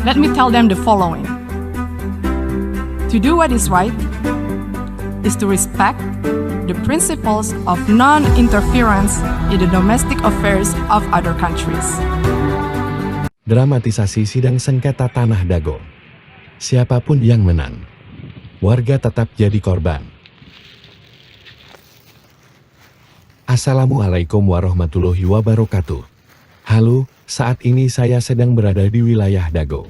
Let me tell them the following. To do what is right is to respect the principles of non-interference in the domestic affairs of other countries. Dramatisasi sidang sengketa tanah Dago. Siapapun yang menang, warga tetap jadi korban. Assalamualaikum warahmatullahi wabarakatuh. Halo, saat ini saya sedang berada di wilayah Dago.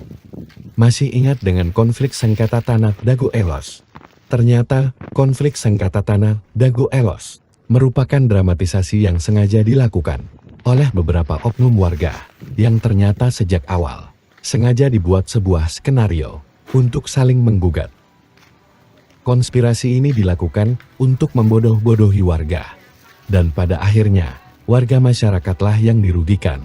Masih ingat dengan konflik sengketa tanah Dago Elos? Ternyata, konflik sengketa tanah Dago Elos merupakan dramatisasi yang sengaja dilakukan oleh beberapa oknum warga yang ternyata sejak awal sengaja dibuat sebuah skenario untuk saling menggugat. Konspirasi ini dilakukan untuk membodoh-bodohi warga, dan pada akhirnya warga masyarakatlah yang dirugikan.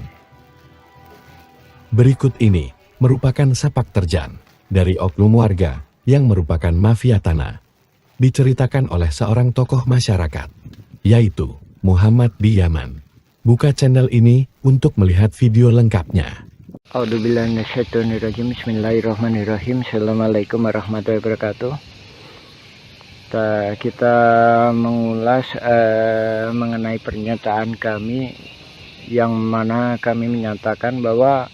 Berikut ini merupakan sepak terjang dari oknum warga yang merupakan mafia tanah. Diceritakan oleh seorang tokoh masyarakat, yaitu Muhammad di Yaman. Buka channel ini untuk melihat video lengkapnya. A'udzubillahiminasyaitonirrajim. Bismillahirrahmanirrahim. Assalamualaikum warahmatullahi wabarakatuh. Kita mengulas mengenai pernyataan kami yang mana kami menyatakan bahwa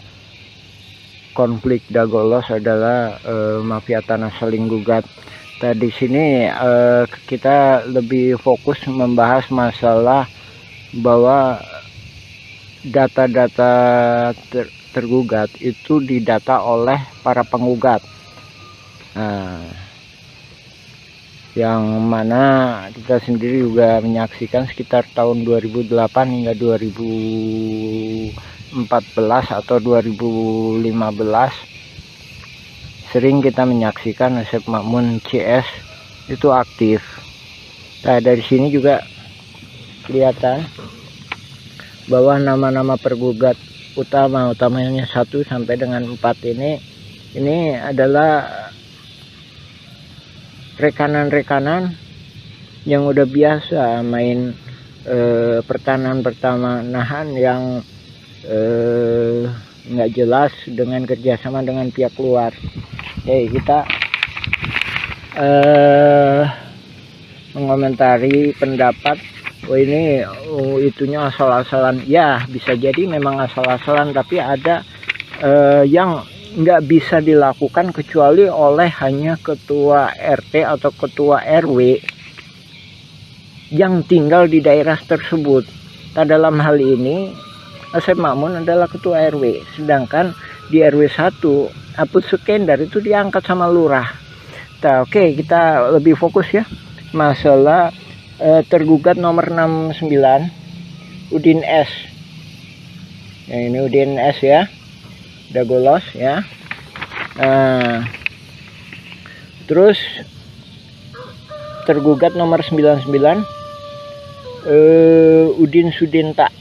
konflik Dago Elos adalah mafia tanah saling gugat. Di sini kita lebih fokus membahas masalah bahwa data-data tergugat itu didata oleh para penggugat. Yang mana kita sendiri juga menyaksikan sekitar tahun 2008 hingga 2014 atau 2015 sering kita menyaksikan Asep Makmun CS itu aktif. Dari sini juga kelihatan bahwa nama-nama pergugat utamanya 1 sampai dengan 4 ini adalah rekanan-rekanan yang udah biasa main pertanahan yang nggak jelas dengan kerjasama dengan pihak luar. Kita mengomentari pendapat ini itunya asal-asalan. Ya, bisa jadi memang asal-asalan, tapi ada yang nggak bisa dilakukan kecuali oleh hanya ketua RT atau ketua RW yang tinggal di daerah tersebut. Dalam hal ini Asep Makmun adalah ketua RW, sedangkan di RW 1 Apus Sukendar itu diangkat sama lurah. Oke, kita lebih fokus ya masalah tergugat nomor 69 Udin S. Ini Udin S ya, Dago Elos ya. Terus tergugat nomor 99 Udin Sudinta,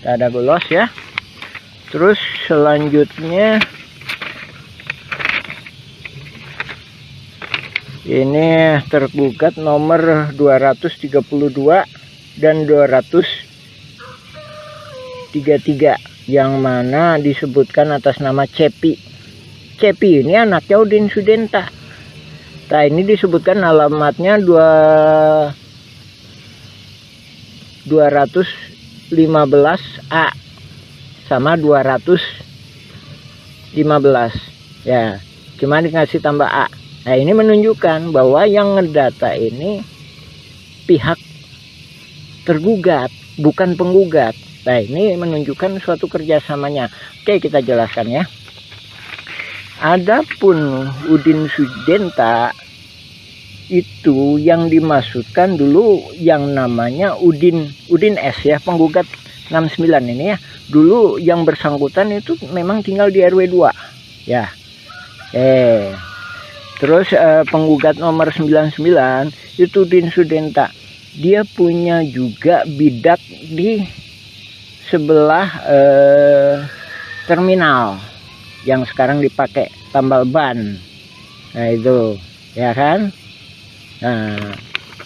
Dago Elos ya. Terus selanjutnya ini tergugat nomor 232 dan 233 yang mana disebutkan atas nama Cepi. Cepi ini anaknya Udin Sudinta. Ini disebutkan alamatnya 215A sama 215 ya, cuma dikasih tambah A. Ini menunjukkan bahwa yang ngedata ini pihak tergugat, bukan penggugat. Ini menunjukkan suatu kerjasamanya. Oke, kita jelaskan ya. Adapun Udin Sudinta itu yang dimaksudkan dulu yang namanya Udin S ya, penggugat 69 ini ya. Dulu yang bersangkutan itu memang tinggal di RW 2 ya. Terus penggugat nomor 99 itu Udin Sudinta. Dia punya juga bidak di sebelah terminal yang sekarang dipakai tambal ban. Itu ya kan.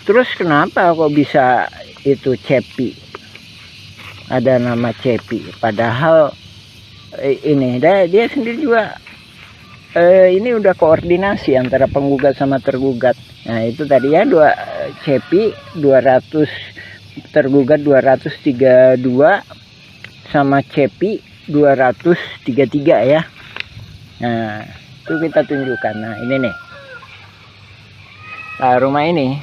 Terus kenapa kok bisa itu Cepi? Ada nama Cepi, padahal ini dia sendiri juga ini udah koordinasi antara penggugat sama tergugat. Nah itu tadi ya, Cepi 200, tergugat 232 sama Cepi 233 ya. Nah itu kita tunjukkan. Nah ini nih, nah, rumah ini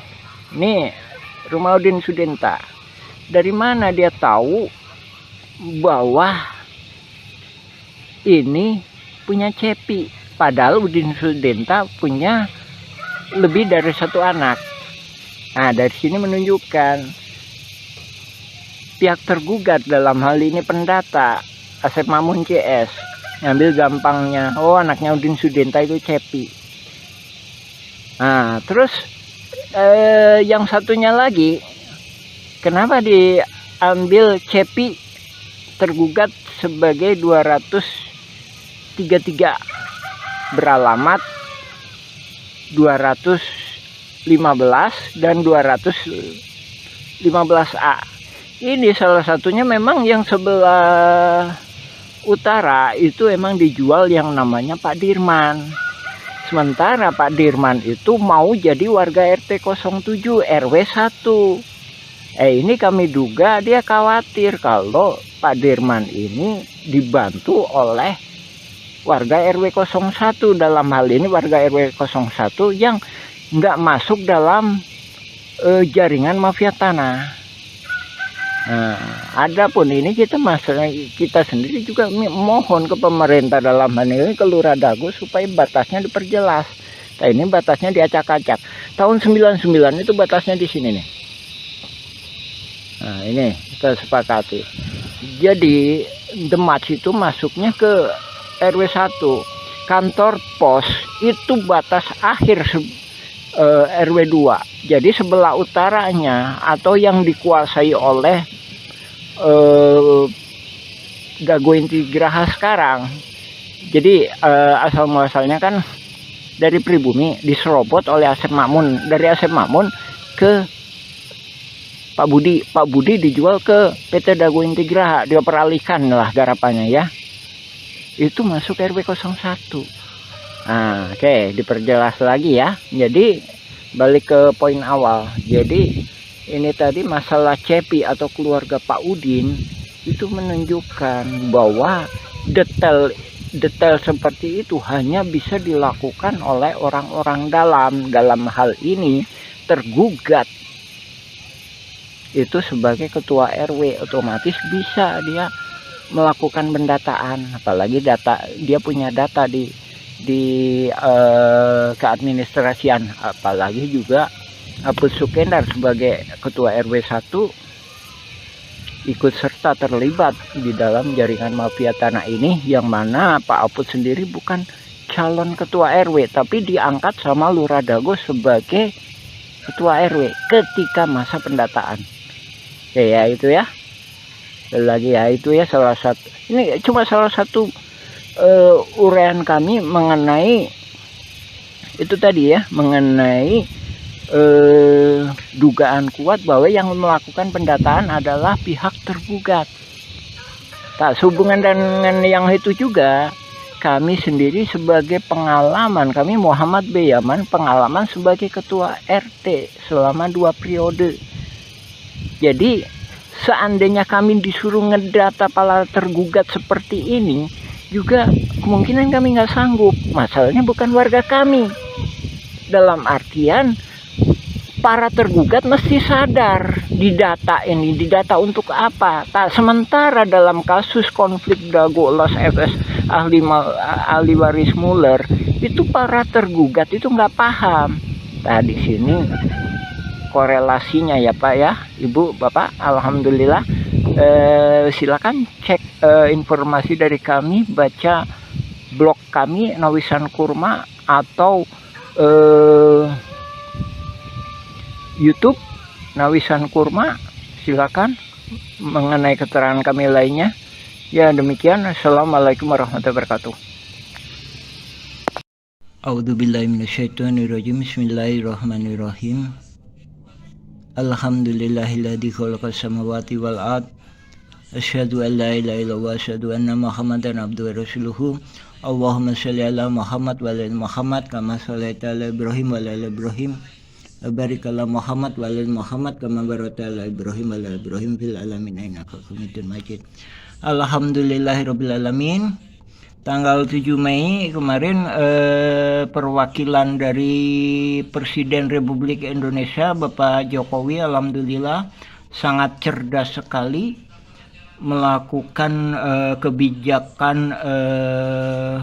rumah Udin Sudenta. Dari mana dia tahu bahwa ini punya Cepi? Padahal Udin Sudenta punya lebih dari satu anak. Nah dari sini menunjukkan pihak tergugat, dalam hal ini pendata Asep Mamun CS, ngambil gampangnya, oh anaknya Udin Sudenta itu Cepi. Nah terus yang satunya lagi, kenapa diambil Cepi tergugat sebagai 233 beralamat 215 dan 215A? Ini salah satunya memang yang sebelah utara itu emang dijual yang namanya Pak Dirman. Sementara Pak Dirman itu mau jadi warga RT 07 RW 1. Ini kami duga dia khawatir kalau Pak Dirman ini dibantu oleh warga RW 01, dalam hal ini warga RW 01 yang nggak masuk dalam jaringan mafia tanah. Nah, adapun ini kita sendiri juga mohon ke pemerintah, dalam hal ini ke Lurah Dago, supaya batasnya diperjelas. Nah ini batasnya diacak-acak. Tahun 99 itu batasnya di sini nih. Nah ini kita sepakati. Jadi Demak itu masuknya ke RW 1. Kantor pos itu batas akhir RW 2. Jadi sebelah utaranya atau yang dikuasai oleh Dago Inti Geraha sekarang. Jadi asal muasalnya kan dari pribumi diserobot oleh Asep Mamun. Dari Asep Mamun ke Pak Budi. Pak Budi dijual ke PT Dago Inti Geraha. Dia peralihkan lah garapannya ya. Itu masuk RW 01. Nah, oke, diperjelas lagi ya. Jadi balik ke poin awal. Jadi ini tadi masalah Cepi atau keluarga Pak Udin itu menunjukkan bahwa detail seperti itu hanya bisa dilakukan oleh orang-orang dalam hal ini tergugat itu sebagai ketua RW, otomatis bisa dia melakukan pendataan, apalagi dia punya data di keadministrasian, apalagi juga Aput Sukendar sebagai ketua RW 1 ikut serta terlibat di dalam jaringan mafia tanah ini, yang mana Pak Aput sendiri bukan calon ketua RW tapi diangkat sama Lurah Dago sebagai ketua RW ketika masa pendataan. Ya itu ya. Lagi ya itu ya salah satu, ini cuma salah satu uraian kami mengenai itu tadi ya, mengenai dugaan kuat bahwa yang melakukan pendataan adalah pihak tergugat. Tak sehubungan dengan yang itu juga, kami sendiri sebagai pengalaman, kami Muhammad B. Yaman pengalaman sebagai ketua RT selama 2 periode. Jadi seandainya kami disuruh ngedata para tergugat seperti ini, juga kemungkinan kami nggak sanggup. Masalahnya bukan warga kami. Dalam artian para tergugat mesti sadar didata ini, didata untuk apa? Tak sementara dalam kasus konflik Dago Los FS ahli waris Muller itu para tergugat itu nggak paham. Nah di sini korelasinya ya Pak ya, Ibu, Bapak, alhamdulillah. Silakan cek informasi dari kami, baca blog kami Nawisan Kurma atau YouTube Nawisan Kurma, silakan mengenai keterangan kami lainnya. Ya demikian, assalamualaikum warahmatullahi wabarakatuh. A'udzubillahi minasyaitonirrajim. Bismillahirrahmanirrahim. Alhamdulillahilladzi khalaqas samawati wal ard Asyhadu an la ilaha illallah wa asyhadu anna Muhammadan abduhu wa rasuluhu. Allahumma shalli ala Muhammad wa ala Muhammad kama shallaita ala Ibrahim wa ala Ibrahim. Barik ala Muhammad wa ala Muhammad kama barakta ala Ibrahim wa ala Ibrahim fil alamin innaka Hamidum Majid. Alhamdulillahirabbil alamin. Tanggal 7 Mei kemarin perwakilan dari Presiden Republik Indonesia Bapak Jokowi alhamdulillah sangat cerdas sekali melakukan kebijakan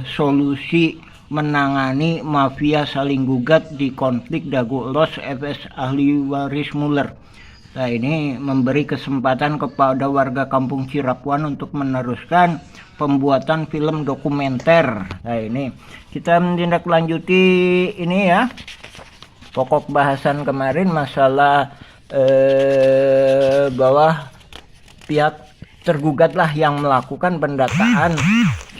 solusi menangani mafia saling gugat di konflik Dago Elos FS ahli waris Muller. Nah, ini memberi kesempatan kepada warga Kampung Cirepuan untuk meneruskan pembuatan film dokumenter. Nah, ini kita menindaklanjuti ini ya. Pokok bahasan kemarin masalah bahwa pihak tergugatlah yang melakukan pendataan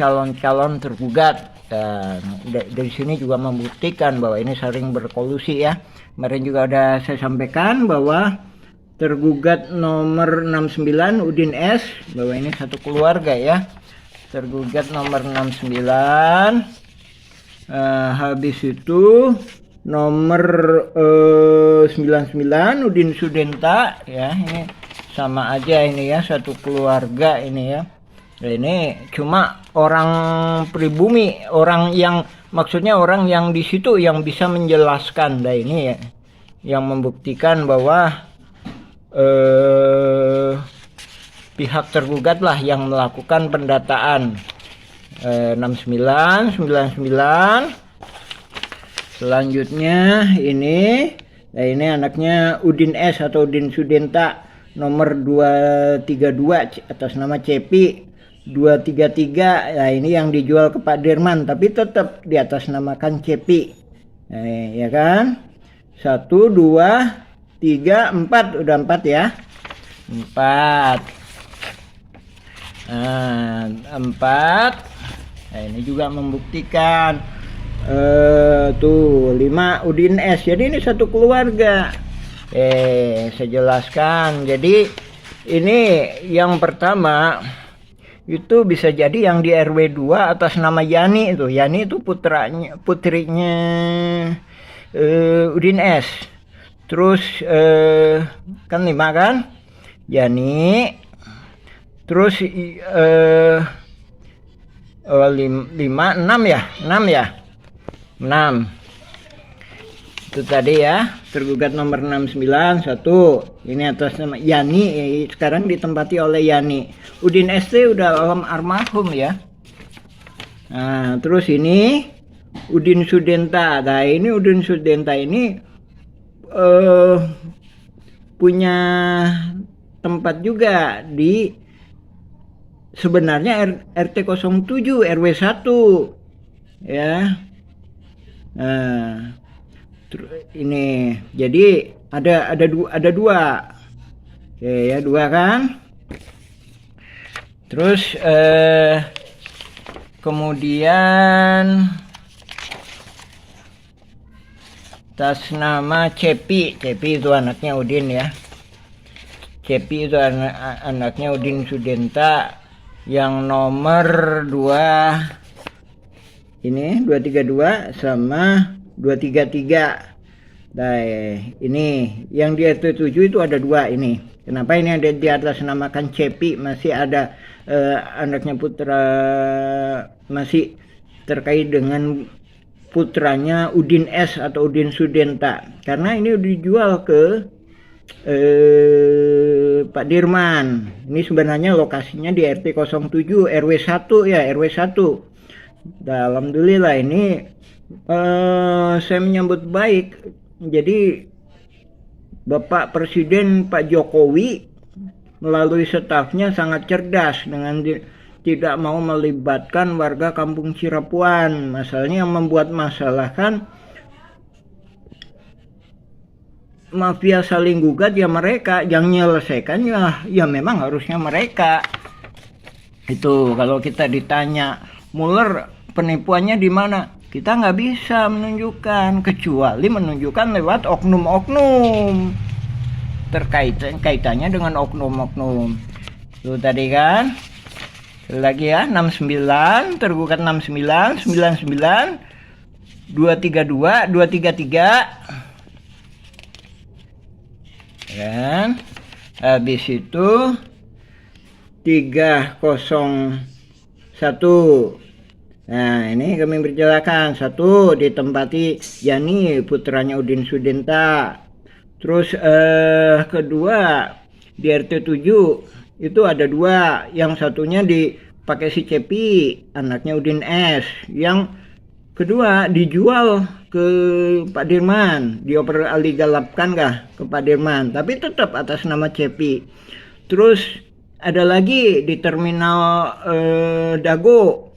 calon-calon tergugat. Dan dari sini juga membuktikan bahwa ini saling berkolusi ya. Kemarin juga ada saya sampaikan bahwa tergugat nomor 69 Udin S, bahwa ini satu keluarga ya. Tergugat nomor 69, habis itu nomor 99 Udin Sudenta ya, ini sama aja ini ya, satu keluarga ini ya. Nah, ini cuma orang pribumi, orang yang maksudnya orang yang di situ yang bisa menjelaskan. Nah, ini ya yang membuktikan bahwa pihak tergugat lah yang melakukan pendataan. 69, 99. Selanjutnya ini, nah ini anaknya Udin S atau Udin Sudenta nomor 232 atas nama Cepi 233. Nah, ini yang dijual ke Pak Dirman tapi tetap di atas namakan Cepi. Nah, ya kan? 1 2 3 4, udah 4 ya. 4. Nah, 4. Nah, ini juga membuktikan tuh 5 Udin S. Jadi ini satu keluarga. Saya jelaskan. Jadi ini yang pertama itu bisa jadi yang di RW 2 atas nama Yani itu. Yani itu putrinya Udin S. Terus kan 5 kan? Yani. Terus 5 6 ya? 6 ya? 6. Itu tadi ya, tergugat nomor 69 1. Ini atas nama Yani, sekarang ditempati oleh Yani. Udin ST udah almarhum ya. Nah, terus ini Udin Sudenta. Nah, ini Udin Sudenta ini punya tempat juga di sebenarnya RT 07 RW 1 ya. Nah, ini jadi ada dua. Oke ya, 2 kan. Terus kemudian atas nama Cepi. Cepi itu anaknya Udin ya. Cepi itu anaknya Udin Sudenta yang nomor 2 ini 232 sama 233. Nah, ini yang di RT 7 itu ada 2 ini. Kenapa ini ada di atas namakan Cepi? Masih ada anaknya putra, masih terkait dengan putranya Udin S atau Udin Sudenta, karena ini dijual ke Pak Dirman. Ini sebenarnya lokasinya di RT 07 RW 1 ya, RW 1. Alhamdulillah ini saya menyambut baik. Jadi Bapak Presiden Pak Jokowi melalui stafnya sangat cerdas dengan tidak mau melibatkan warga Kampung Cirepuan. Masalahnya yang membuat masalah kan mafia saling gugat ya mereka, yang menyelesaikan ya memang harusnya mereka. Itu kalau kita ditanya Muller penipuannya di mana, kita nggak bisa menunjukkan kecuali menunjukkan lewat oknum-oknum, kaitannya dengan oknum-oknum. Tuh tadi kan. Sekali lagi ya, 69, tergugat 69, 99, 232, 233. Kan? Habis itu 301. Nah, ini kami perjelaskan. 1 ditempati Yani, putranya Udin Sudenta. Terus kedua di RT 7 itu ada 2. Yang satunya dipakai si Cepi, anaknya Udin S. Yang kedua dijual ke Pak Dirman, dioper aligalapkan kah ke Pak Dirman, tapi tetap atas nama Cepi. Terus ada lagi di terminal Dago,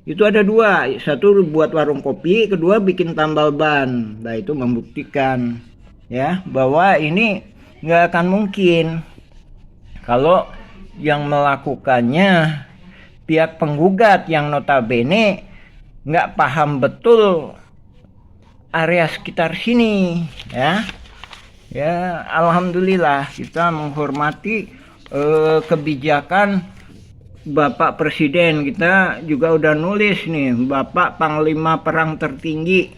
itu ada 2. Satu buat warung kopi, kedua bikin tambal ban. Nah, itu membuktikan ya bahwa ini nggak akan mungkin kalau yang melakukannya pihak penggugat yang notabene nggak paham betul area sekitar sini ya. Ya, alhamdulillah kita menghormati kebijakan Bapak Presiden. Kita juga udah nulis nih, Bapak Panglima Perang Tertinggi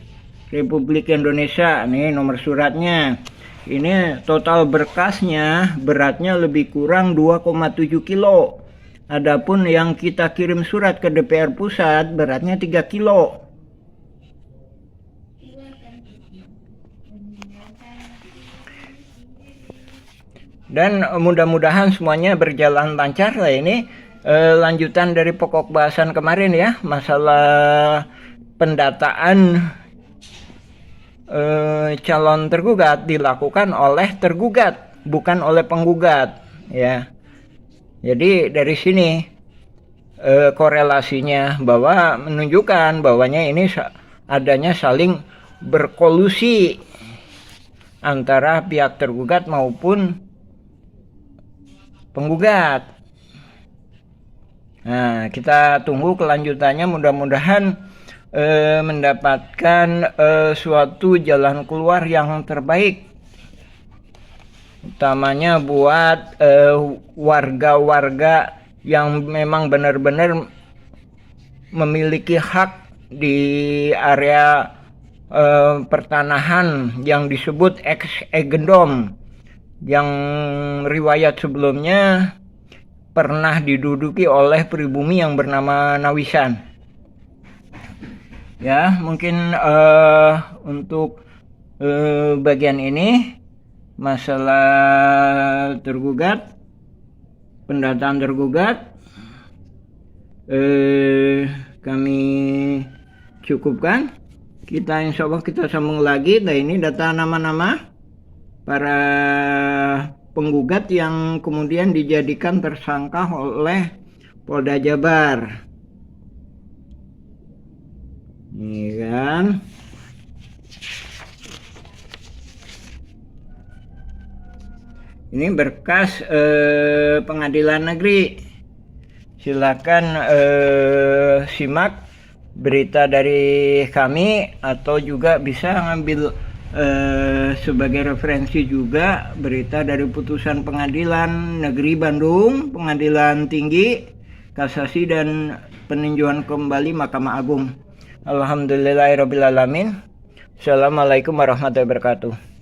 Republik Indonesia, nih nomor suratnya. Ini total berkasnya beratnya lebih kurang 2,7 kilo. Adapun yang kita kirim surat ke DPR pusat beratnya 3 kilo. Dan mudah-mudahan semuanya berjalan lancar lah. Ini lanjutan dari pokok bahasan kemarin ya, masalah pendataan calon tergugat dilakukan oleh tergugat, bukan oleh penggugat ya. Jadi dari sini korelasinya bahwa menunjukkan bahwanya ini adanya saling berkolusi antara pihak tergugat maupun penggugat. Nah, kita tunggu kelanjutannya, mudah-mudahan mendapatkan suatu jalan keluar yang terbaik, utamanya buat warga-warga yang memang benar-benar memiliki hak di area pertanahan yang disebut ex-egendom, yang riwayat sebelumnya pernah diduduki oleh pribumi yang bernama Nawisan. Ya, mungkin untuk bagian ini masalah tergugat, pendataan tergugat, kami cukupkan. Kita insya Allah kita sambung lagi. Nah, ini data nama-nama para penggugat yang kemudian dijadikan tersangka oleh Polda Jabar. Ini kan. Ini berkas pengadilan negeri. Silakan simak berita dari kami, atau juga bisa ngambil sebagai referensi juga berita dari putusan Pengadilan Negeri Bandung, Pengadilan Tinggi, Kasasi, dan peninjauan kembali Mahkamah Agung. Alhamdulillahirrabbilalamin. Assalamualaikum warahmatullahi wabarakatuh.